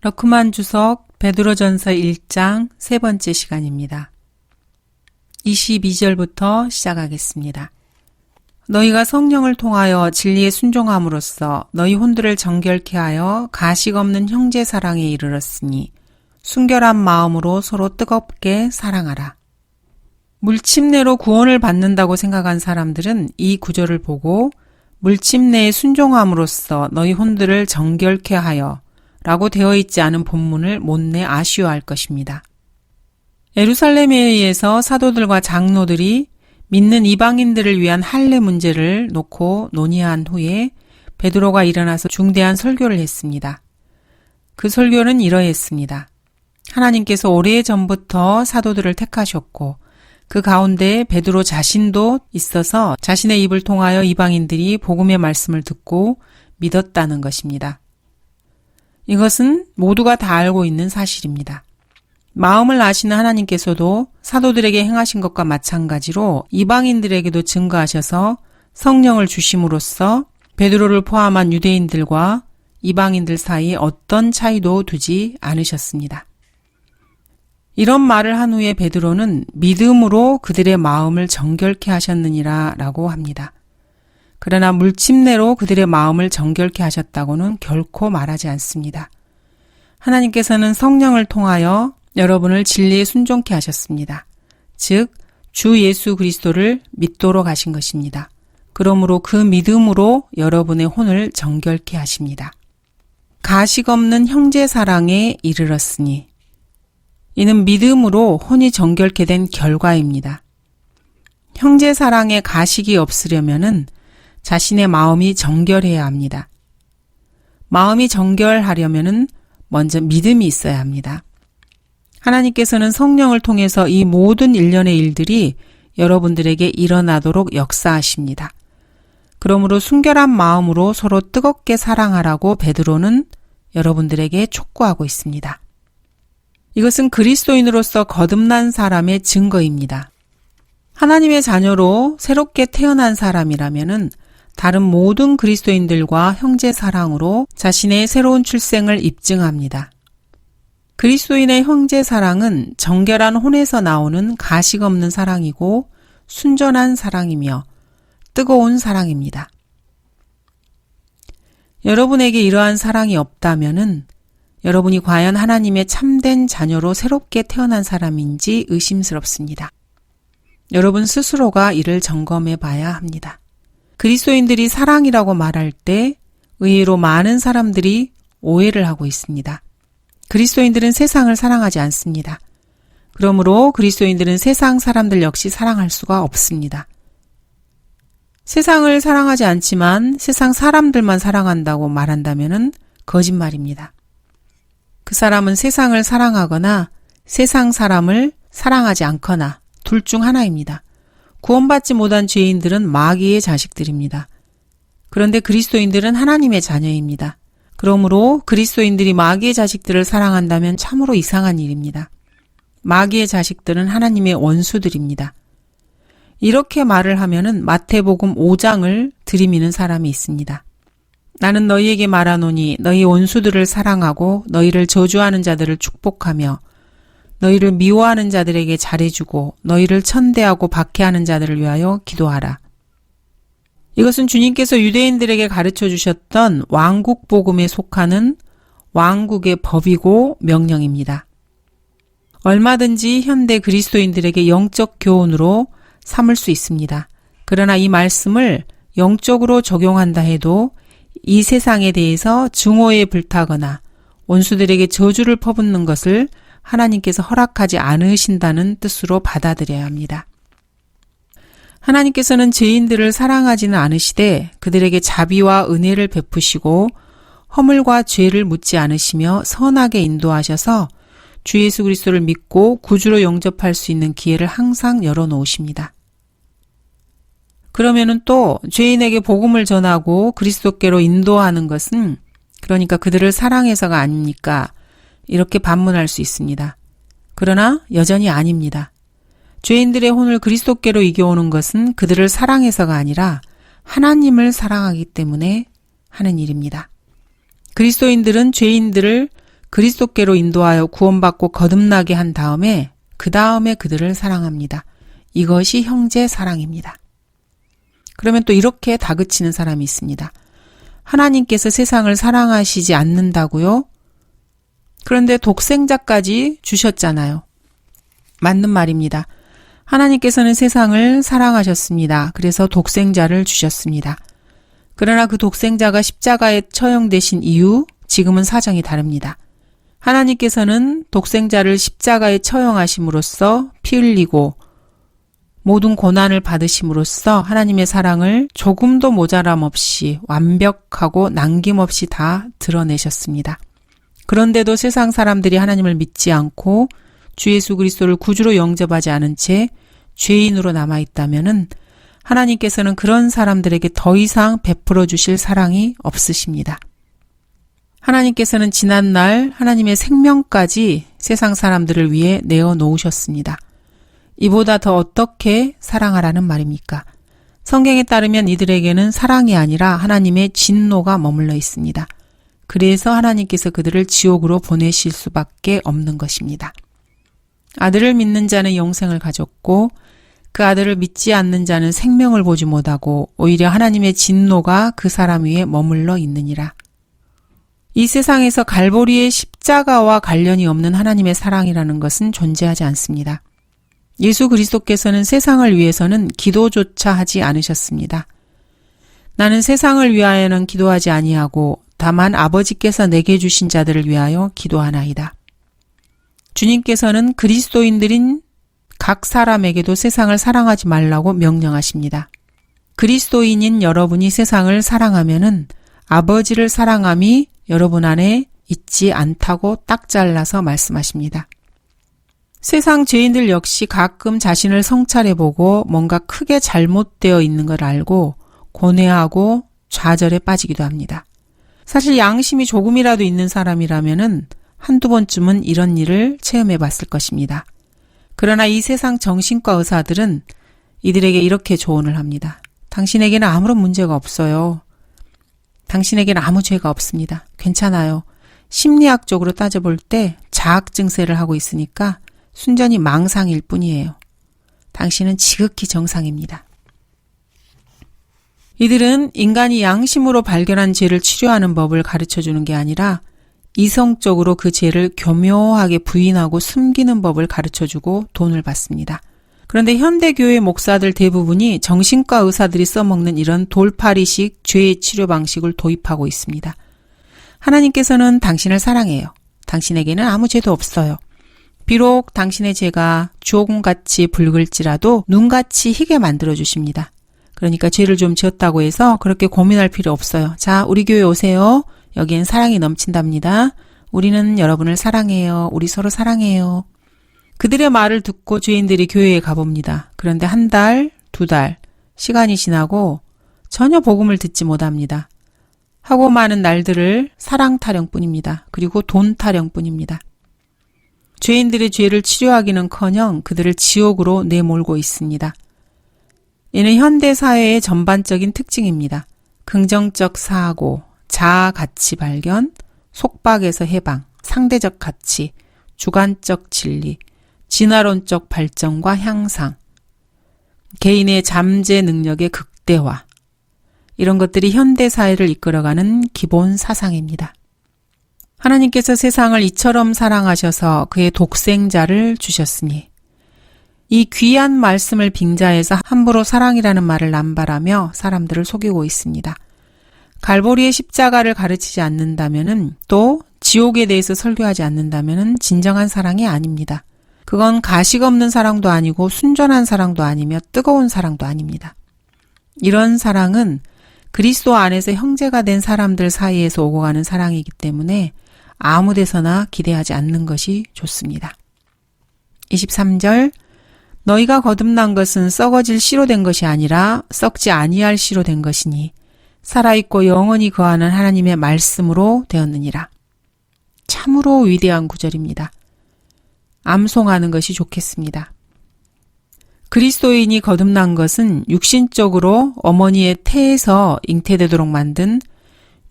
러크만 주석 베드로전서 1장 세 번째 시간입니다. 22절부터 시작하겠습니다. 너희가 성령을 통하여 진리에 순종함으로써 너희 혼들을 정결케 하여 가식 없는 형제 사랑에 이르렀으니 순결한 마음으로 서로 뜨겁게 사랑하라. 물침내로 구원을 받는다고 생각한 사람들은 이 구절을 보고 물침내에 순종함으로써 너희 혼들을 정결케 하여 라고 되어 있지 않은 본문을 못내 아쉬워할 것입니다. 예루살렘에 의해서 사도들과 장로들이 믿는 이방인들을 위한 할례 문제를 놓고 논의한 후에 베드로가 일어나서 중대한 설교를 했습니다. 그 설교는 이러했습니다. 하나님께서 오래전부터 사도들을 택하셨고 그 가운데 베드로 자신도 있어서 자신의 입을 통하여 이방인들이 복음의 말씀을 듣고 믿었다는 것입니다. 이것은 모두가 다 알고 있는 사실입니다. 마음을 아시는 하나님께서도 사도들에게 행하신 것과 마찬가지로 이방인들에게도 증거하셔서 성령을 주심으로써 베드로를 포함한 유대인들과 이방인들 사이에 어떤 차이도 두지 않으셨습니다. 이런 말을 한 후에 베드로는 믿음으로 그들의 마음을 정결케 하셨느니라 라고 합니다. 그러나 물침내로 그들의 마음을 정결케 하셨다고는 결코 말하지 않습니다. 하나님께서는 성령을 통하여 여러분을 진리에 순종케 하셨습니다. 즉, 주 예수 그리스도를 믿도록 하신 것입니다. 그러므로 그 믿음으로 여러분의 혼을 정결케 하십니다. 가식 없는 형제 사랑에 이르렀으니 이는 믿음으로 혼이 정결케 된 결과입니다. 형제 사랑에 가식이 없으려면은 자신의 마음이 정결해야 합니다. 마음이 정결하려면은 먼저 믿음이 있어야 합니다. 하나님께서는 성령을 통해서 이 모든 일련의 일들이 여러분들에게 일어나도록 역사하십니다. 그러므로 순결한 마음으로 서로 뜨겁게 사랑하라고 베드로는 여러분들에게 촉구하고 있습니다. 이것은 그리스도인으로서 거듭난 사람의 증거입니다. 하나님의 자녀로 새롭게 태어난 사람이라면은 다른 모든 그리스도인들과 형제 사랑으로 자신의 새로운 출생을 입증합니다. 그리스도인의 형제 사랑은 정결한 혼에서 나오는 가식 없는 사랑이고 순전한 사랑이며 뜨거운 사랑입니다. 여러분에게 이러한 사랑이 없다면은 여러분이 과연 하나님의 참된 자녀로 새롭게 태어난 사람인지 의심스럽습니다. 여러분 스스로가 이를 점검해 봐야 합니다. 그리스도인들이 사랑이라고 말할 때 의외로 많은 사람들이 오해를 하고 있습니다. 그리스도인들은 세상을 사랑하지 않습니다. 그러므로 그리스도인들은 세상 사람들 역시 사랑할 수가 없습니다. 세상을 사랑하지 않지만 세상 사람들만 사랑한다고 말한다면 거짓말입니다. 그 사람은 세상을 사랑하거나 세상 사람을 사랑하지 않거나 둘 중 하나입니다. 구원받지 못한 죄인들은 마귀의 자식들입니다. 그런데 그리스도인들은 하나님의 자녀입니다. 그러므로 그리스도인들이 마귀의 자식들을 사랑한다면 참으로 이상한 일입니다. 마귀의 자식들은 하나님의 원수들입니다. 이렇게 말을 하면은 마태복음 5장을 들이미는 사람이 있습니다. 나는 너희에게 말하노니 너희 원수들을 사랑하고 너희를 저주하는 자들을 축복하며 너희를 미워하는 자들에게 잘해주고 너희를 천대하고 박해하는 자들을 위하여 기도하라. 이것은 주님께서 유대인들에게 가르쳐 주셨던 왕국 복음에 속하는 왕국의 법이고 명령입니다. 얼마든지 현대 그리스도인들에게 영적 교훈으로 삼을 수 있습니다. 그러나 이 말씀을 영적으로 적용한다 해도 이 세상에 대해서 증오에 불타거나 원수들에게 저주를 퍼붓는 것을 하나님께서 허락하지 않으신다는 뜻으로 받아들여야 합니다. 하나님께서는 죄인들을 사랑하지는 않으시되 그들에게 자비와 은혜를 베푸시고 허물과 죄를 묻지 않으시며 선하게 인도하셔서 주 예수 그리스도를 믿고 구주로 영접할 수 있는 기회를 항상 열어놓으십니다. 그러면은 또 죄인에게 복음을 전하고 그리스도께로 인도하는 것은 그러니까 그들을 사랑해서가 아닙니까? 이렇게 반문할 수 있습니다. 그러나 여전히 아닙니다. 죄인들의 혼을 그리스도께로 이겨오는 것은 그들을 사랑해서가 아니라 하나님을 사랑하기 때문에 하는 일입니다. 그리스도인들은 죄인들을 그리스도께로 인도하여 구원받고 거듭나게 한 다음에 그 다음에 그들을 사랑합니다. 이것이 형제 사랑입니다. 그러면 또 이렇게 다그치는 사람이 있습니다. 하나님께서 세상을 사랑하시지 않는다고요? 그런데 독생자까지 주셨잖아요. 맞는 말입니다. 하나님께서는 세상을 사랑하셨습니다. 그래서 독생자를 주셨습니다. 그러나 그 독생자가 십자가에 처형되신 이후 지금은 사정이 다릅니다. 하나님께서는 독생자를 십자가에 처형하심으로써 피 흘리고 모든 고난을 받으심으로써 하나님의 사랑을 조금도 모자람 없이 완벽하고 남김없이 다 드러내셨습니다. 그런데도 세상 사람들이 하나님을 믿지 않고 주 예수 그리스도를 구주로 영접하지 않은 채 죄인으로 남아있다면 하나님께서는 그런 사람들에게 더 이상 베풀어 주실 사랑이 없으십니다. 하나님께서는 지난날 하나님의 생명까지 세상 사람들을 위해 내어 놓으셨습니다. 이보다 더 어떻게 사랑하라는 말입니까? 성경에 따르면 이들에게는 사랑이 아니라 하나님의 진노가 머물러 있습니다. 그래서 하나님께서 그들을 지옥으로 보내실 수밖에 없는 것입니다. 아들을 믿는 자는 영생을 가졌고 그 아들을 믿지 않는 자는 생명을 보지 못하고 오히려 하나님의 진노가 그 사람 위에 머물러 있느니라. 이 세상에서 갈보리의 십자가와 관련이 없는 하나님의 사랑이라는 것은 존재하지 않습니다. 예수 그리스도께서는 세상을 위해서는 기도조차 하지 않으셨습니다. 나는 세상을 위하여는 기도하지 아니하고 다만 아버지께서 내게 주신 자들을 위하여 기도하나이다. 주님께서는 그리스도인들인 각 사람에게도 세상을 사랑하지 말라고 명령하십니다. 그리스도인인 여러분이 세상을 사랑하면은 아버지를 사랑함이 여러분 안에 있지 않다고 딱 잘라서 말씀하십니다. 세상 죄인들 역시 가끔 자신을 성찰해보고 뭔가 크게 잘못되어 있는 걸 알고 고뇌하고 좌절에 빠지기도 합니다. 사실 양심이 조금이라도 있는 사람이라면은 한두 번쯤은 이런 일을 체험해 봤을 것입니다. 그러나 이 세상 정신과 의사들은 이들에게 이렇게 조언을 합니다. 당신에게는 아무런 문제가 없어요. 당신에게는 아무 죄가 없습니다. 괜찮아요. 심리학적으로 따져볼 때 자학 증세를 하고 있으니까 순전히 망상일 뿐이에요. 당신은 지극히 정상입니다. 이들은 인간이 양심으로 발견한 죄를 치료하는 법을 가르쳐주는 게 아니라 이성적으로 그 죄를 교묘하게 부인하고 숨기는 법을 가르쳐주고 돈을 받습니다. 그런데 현대교회 목사들 대부분이 정신과 의사들이 써먹는 이런 돌팔이식 죄의 치료 방식을 도입하고 있습니다. 하나님께서는 당신을 사랑해요. 당신에게는 아무 죄도 없어요. 비록 당신의 죄가 주홍같이 붉을지라도 눈같이 희게 만들어주십니다. 그러니까 죄를 좀 지었다고 해서 그렇게 고민할 필요 없어요. 자, 우리 교회 오세요. 여기엔 사랑이 넘친답니다. 우리는 여러분을 사랑해요. 우리 서로 사랑해요. 그들의 말을 듣고 죄인들이 교회에 가봅니다. 그런데 한 달, 두 달, 시간이 지나고 전혀 복음을 듣지 못합니다. 하고 많은 날들을 사랑 타령뿐입니다. 그리고 돈 타령뿐입니다. 죄인들의 죄를 치료하기는커녕 그들을 지옥으로 내몰고 있습니다. 이는 현대사회의 전반적인 특징입니다. 긍정적 사고, 자아 가치 발견, 속박에서 해방, 상대적 가치, 주관적 진리, 진화론적 발전과 향상, 개인의 잠재 능력의 극대화, 이런 것들이 현대사회를 이끌어가는 기본 사상입니다. 하나님께서 세상을 이처럼 사랑하셔서 그의 독생자를 주셨으니 이 귀한 말씀을 빙자해서 함부로 사랑이라는 말을 남발하며 사람들을 속이고 있습니다. 갈보리의 십자가를 가르치지 않는다면은 또 지옥에 대해서 설교하지 않는다면은 진정한 사랑이 아닙니다. 그건 가식 없는 사랑도 아니고 순전한 사랑도 아니며 뜨거운 사랑도 아닙니다. 이런 사랑은 그리스도 안에서 형제가 된 사람들 사이에서 오고 가는 사랑이기 때문에 아무 데서나 기대하지 않는 것이 좋습니다. 23절 너희가 거듭난 것은 썩어질 씨로 된 것이 아니라 썩지 아니할 씨로 된 것이니 살아있고 영원히 거하는 하나님의 말씀으로 되었느니라. 참으로 위대한 구절입니다. 암송하는 것이 좋겠습니다. 그리스도인이 거듭난 것은 육신적으로 어머니의 태에서 잉태되도록 만든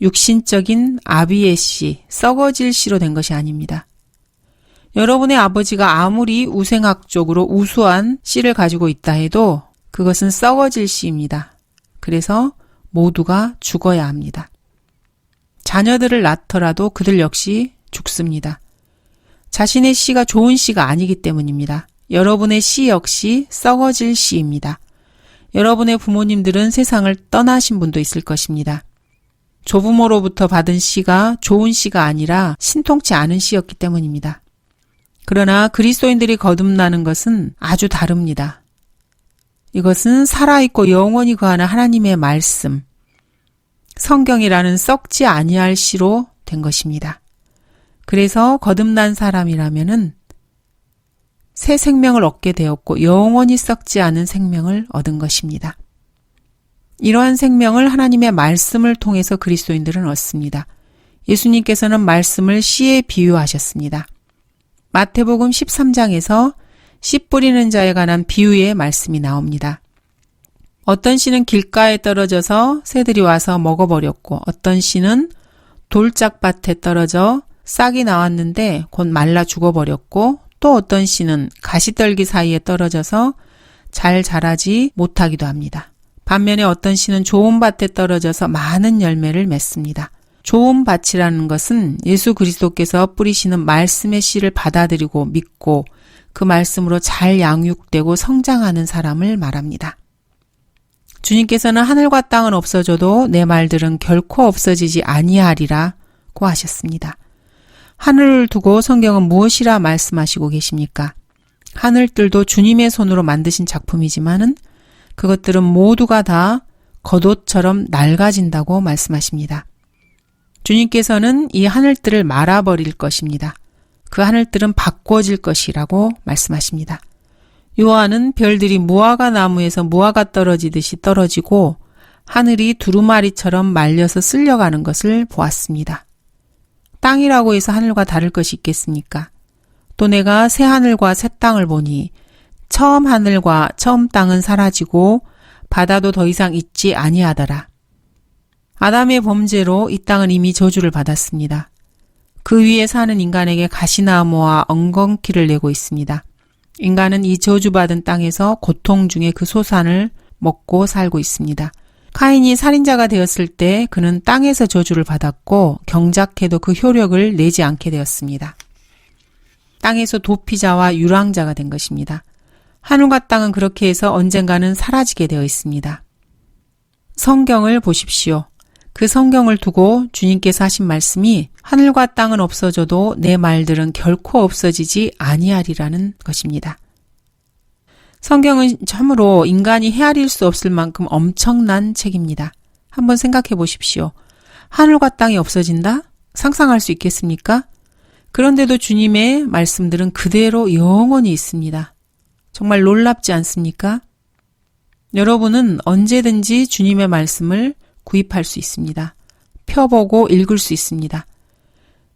육신적인 아비의 씨, 썩어질 씨로 된 것이 아닙니다. 여러분의 아버지가 아무리 우생학적으로 우수한 씨를 가지고 있다 해도 그것은 썩어질 씨입니다. 그래서 모두가 죽어야 합니다. 자녀들을 낳더라도 그들 역시 죽습니다. 자신의 씨가 좋은 씨가 아니기 때문입니다. 여러분의 씨 역시 썩어질 씨입니다. 여러분의 부모님들은 세상을 떠나신 분도 있을 것입니다. 조부모로부터 받은 씨가 좋은 씨가 아니라 신통치 않은 씨였기 때문입니다. 그러나 그리스도인들이 거듭나는 것은 아주 다릅니다. 이것은 살아있고 영원히 거하는 하나님의 말씀, 성경이라는 썩지 아니할 씨로 된 것입니다. 그래서 거듭난 사람이라면은 새 생명을 얻게 되었고 영원히 썩지 않은 생명을 얻은 것입니다. 이러한 생명을 하나님의 말씀을 통해서 그리스도인들은 얻습니다. 예수님께서는 말씀을 씨에 비유하셨습니다. 마태복음 13장에서 씨 뿌리는 자에 관한 비유의 말씀이 나옵니다. 어떤 씨는 길가에 떨어져서 새들이 와서 먹어버렸고 어떤 씨는 돌짝밭에 떨어져 싹이 나왔는데 곧 말라 죽어버렸고 또 어떤 씨는 가시떨기 사이에 떨어져서 잘 자라지 못하기도 합니다. 반면에 어떤 씨는 좋은 밭에 떨어져서 많은 열매를 맺습니다. 좋은 밭이라는 것은 예수 그리스도께서 뿌리시는 말씀의 씨를 받아들이고 믿고 그 말씀으로 잘 양육되고 성장하는 사람을 말합니다. 주님께서는 하늘과 땅은 없어져도 내 말들은 결코 없어지지 아니하리라고 하셨습니다. 하늘을 두고 성경은 무엇이라 말씀하시고 계십니까? 하늘들도 주님의 손으로 만드신 작품이지만은 그것들은 모두가 다 겉옷처럼 낡아진다고 말씀하십니다. 주님께서는 이 하늘들을 말아버릴 것입니다. 그 하늘들은 바꿔질 것이라고 말씀하십니다. 요한은 별들이 무화과 나무에서 무화과 떨어지듯이 떨어지고 하늘이 두루마리처럼 말려서 쓸려가는 것을 보았습니다. 땅이라고 해서 하늘과 다를 것이 있겠습니까? 또 내가 새 하늘과 새 땅을 보니 처음 하늘과 처음 땅은 사라지고 바다도 더 이상 있지 아니하더라. 아담의 범죄로 이 땅은 이미 저주를 받았습니다. 그 위에 사는 인간에게 가시나무와 엉겅퀴를 내고 있습니다. 인간은 이 저주받은 땅에서 고통 중에 그 소산을 먹고 살고 있습니다. 카인이 살인자가 되었을 때 그는 땅에서 저주를 받았고 경작해도 그 효력을 내지 않게 되었습니다. 땅에서 도피자와 유랑자가 된 것입니다. 하늘과 땅은 그렇게 해서 언젠가는 사라지게 되어 있습니다. 성경을 보십시오. 그 성경을 두고 주님께서 하신 말씀이 하늘과 땅은 없어져도 내 말들은 결코 없어지지 아니하리라는 것입니다. 성경은 참으로 인간이 헤아릴 수 없을 만큼 엄청난 책입니다. 한번 생각해 보십시오. 하늘과 땅이 없어진다? 상상할 수 있겠습니까? 그런데도 주님의 말씀들은 그대로 영원히 있습니다. 정말 놀랍지 않습니까? 여러분은 언제든지 주님의 말씀을 구입할 수 있습니다. 펴보고 읽을 수 있습니다.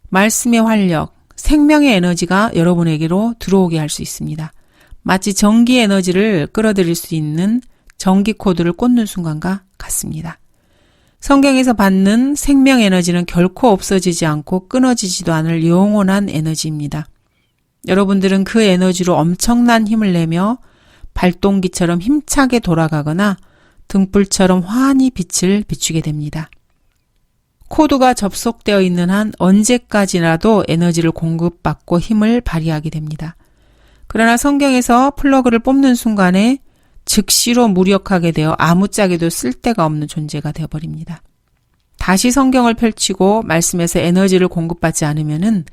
말씀의 활력, 생명의 에너지가 여러분에게로 들어오게 할 수 있습니다. 마치 전기 에너지를 끌어들일 수 있는 전기 코드를 꽂는 순간과 같습니다. 성경에서 받는 생명 에너지는 결코 없어지지 않고 끊어지지도 않을 영원한 에너지입니다. 여러분들은 그 에너지로 엄청난 힘을 내며 발동기처럼 힘차게 돌아가거나 등불처럼 환히 빛을 비추게 됩니다. 코드가 접속되어 있는 한 언제까지나도 에너지를 공급받고 힘을 발휘하게 됩니다. 그러나 성경에서 플러그를 뽑는 순간에 즉시로 무력하게 되어 아무짝에도 쓸데가 없는 존재가 되어버립니다. 다시 성경을 펼치고 말씀에서 에너지를 공급받지 않으면은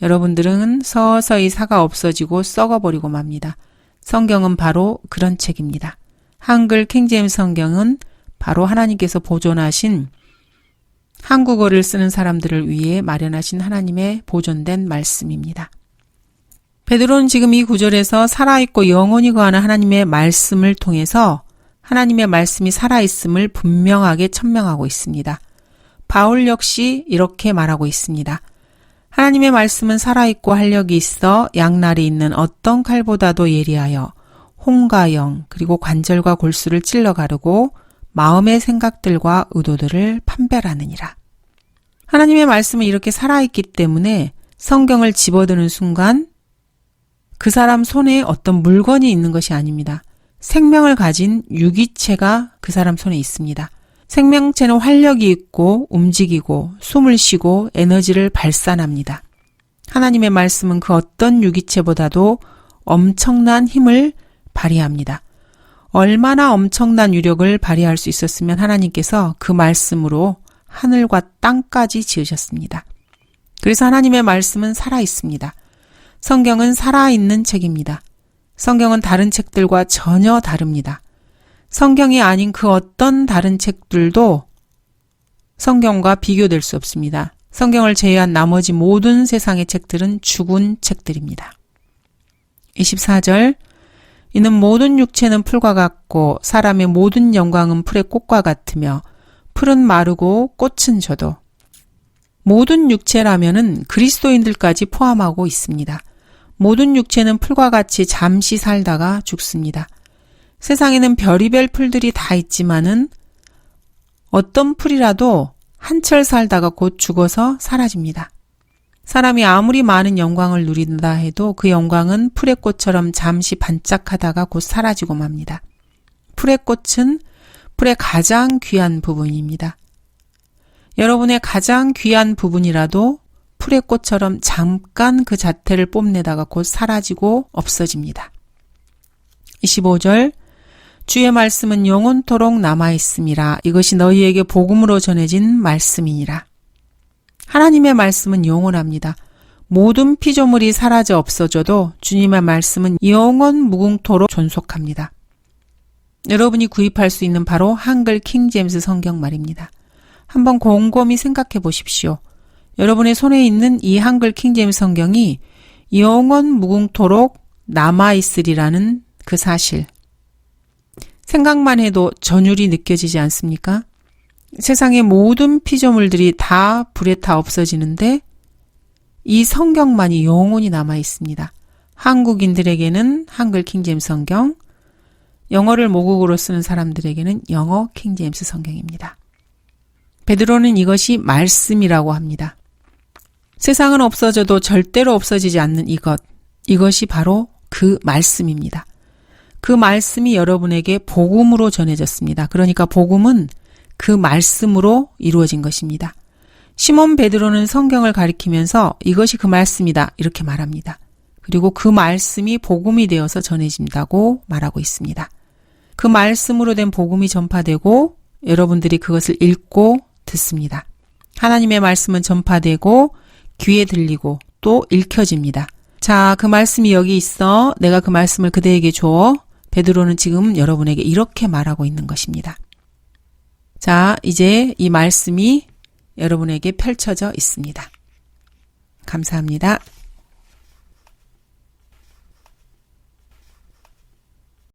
여러분들은 서서히 사가 없어지고 썩어버리고 맙니다. 성경은 바로 그런 책입니다. 한글 킹제임스 성경은 바로 하나님께서 보존하신 한국어를 쓰는 사람들을 위해 마련하신 하나님의 보존된 말씀입니다. 베드로는 지금 이 구절에서 살아있고 영원히 거하는 하나님의 말씀을 통해서 하나님의 말씀이 살아있음을 분명하게 천명하고 있습니다. 바울 역시 이렇게 말하고 있습니다. 하나님의 말씀은 살아있고 활력이 있어 양날이 있는 어떤 칼보다도 예리하여 혼과 영 그리고 관절과 골수를 찔러 가르고 마음의 생각들과 의도들을 판별하느니라. 하나님의 말씀은 이렇게 살아있기 때문에 성경을 집어드는 순간 그 사람 손에 어떤 물건이 있는 것이 아닙니다. 생명을 가진 유기체가 그 사람 손에 있습니다. 생명체는 활력이 있고 움직이고 숨을 쉬고 에너지를 발산합니다. 하나님의 말씀은 그 어떤 유기체보다도 엄청난 힘을 발휘합니다. 얼마나 엄청난 유력을 발휘할 수 있었으면 하나님께서 그 말씀으로 하늘과 땅까지 지으셨습니다. 그래서 하나님의 말씀은 살아있습니다. 성경은 살아있는 책입니다. 성경은 다른 책들과 전혀 다릅니다. 성경이 아닌 그 어떤 다른 책들도 성경과 비교될 수 없습니다. 성경을 제외한 나머지 모든 세상의 책들은 죽은 책들입니다. 24절 이는 모든 육체는 풀과 같고 사람의 모든 영광은 풀의 꽃과 같으며 풀은 마르고 꽃은 져도 모든 육체라면은 그리스도인들까지 포함하고 있습니다. 모든 육체는 풀과 같이 잠시 살다가 죽습니다. 세상에는 별의별 풀들이 다 있지만은 어떤 풀이라도 한철 살다가 곧 죽어서 사라집니다. 사람이 아무리 많은 영광을 누린다 해도 그 영광은 풀의 꽃처럼 잠시 반짝하다가 곧 사라지고 맙니다. 풀의 꽃은 풀의 가장 귀한 부분입니다. 여러분의 가장 귀한 부분이라도 풀의 꽃처럼 잠깐 그 자태를 뽐내다가 곧 사라지고 없어집니다. 25절 주의 말씀은 영원토록 남아있음이라 이것이 너희에게 복음으로 전해진 말씀이니라. 하나님의 말씀은 영원합니다. 모든 피조물이 사라져 없어져도 주님의 말씀은 영원 무궁토록 존속합니다. 여러분이 구입할 수 있는 바로 한글 킹제임스 성경 말입니다. 한번 곰곰이 생각해 보십시오. 여러분의 손에 있는 이 한글 킹제임스 성경이 영원 무궁토록 남아있으리라는 그 사실. 생각만 해도 전율이 느껴지지 않습니까? 세상의 모든 피조물들이 다 불에 타 없어지는데 이 성경만이 영원히 남아있습니다. 한국인들에게는 한글 킹제임스 성경, 영어를 모국어로 쓰는 사람들에게는 영어 킹제임스 성경입니다. 베드로는 이것이 말씀이라고 합니다. 세상은 없어져도 절대로 없어지지 않는 이것이 바로 그 말씀입니다. 그 말씀이 여러분에게 복음으로 전해졌습니다. 그러니까 복음은 그 말씀으로 이루어진 것입니다. 시몬 베드로는 성경을 가리키면서 이것이 그 말씀이다 이렇게 말합니다. 그리고 그 말씀이 복음이 되어서 전해진다고 말하고 있습니다. 그 말씀으로 된 복음이 전파되고 여러분들이 그것을 읽고 듣습니다. 하나님의 말씀은 전파되고 귀에 들리고 또 읽혀집니다. 자, 그 말씀이 여기 있어. 내가 그 말씀을 그대에게 줘. 베드로는 지금 여러분에게 이렇게 말하고 있는 것입니다. 자, 이제 이 말씀이 여러분에게 펼쳐져 있습니다. 감사합니다.